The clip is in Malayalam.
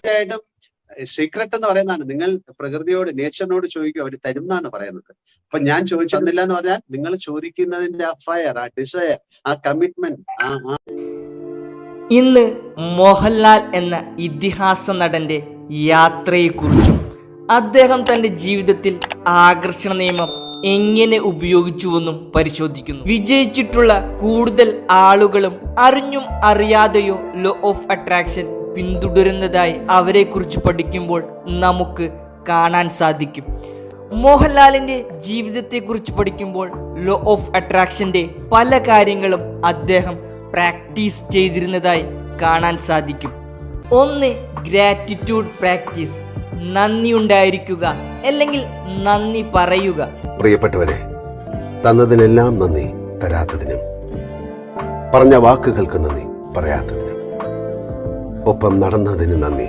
തീർച്ചയായിട്ടും സീക്രട്ട് എന്ന് പറയുന്നതാണ്. നിങ്ങൾ പ്രകൃതിയോട്, നേച്ചറിനോട് ചോദിക്കും, അവർ തരും എന്നാണ് പറയുന്നത്. അപ്പൊ ഞാൻ ചോദിച്ചു തന്നില്ല എന്ന് പറഞ്ഞാൽ നിങ്ങൾ ചോദിക്കുന്നതിന്റെ ആ ഫയർ, ആ ഡിസയർ, ആ കമ്മിറ്റ്മെന്റ്, ഇന്ന് മോഹൻലാൽ എന്ന ഇതിഹാസ നടന്റെ യാത്രയെക്കുറിച്ചും അദ്ദേഹം തന്റെ ജീവിതത്തിൽ ആകർഷണ നിയമം എങ്ങനെ ഉപയോഗിച്ചുവെന്നും പരിശോധിക്കുന്നു. വിജയിച്ചിട്ടുള്ള കൂടുതൽ ആളുകളും അറിഞ്ഞും അറിയാതെയോ ലോ ഓഫ് അട്രാക്ഷൻ പിന്തുടരുന്നതായി അവരെക്കുറിച്ച് പഠിക്കുമ്പോൾ നമുക്ക് കാണാൻ സാധിക്കും. മോഹൻലാലിന്റെ ജീവിതത്തെക്കുറിച്ച് പഠിക്കുമ്പോൾ ലോ ഓഫ് അട്രാക്ഷന്റെ പല കാര്യങ്ങളും അദ്ദേഹം പ്രാക്ടീസ് ചെയ്തിരുന്നതായി കാണാൻ സാധിക്കും. ഒന്ന്, ഗ്രാറ്റിറ്റ്യൂഡ് പ്രാക്ടീസ്, നന്ദി ഉണ്ടായിരിക്കുക അല്ലെങ്കിൽ നന്ദി പറയുക. പ്രിയപ്പെട്ടവരെ, തന്നതിനെല്ലാം നന്ദി, തരാത്തതിനും പറഞ്ഞ വാക്കുകൾക്ക് നന്ദി, പറയാത്തതിനും ഒപ്പം നടന്നതിന് നന്ദി.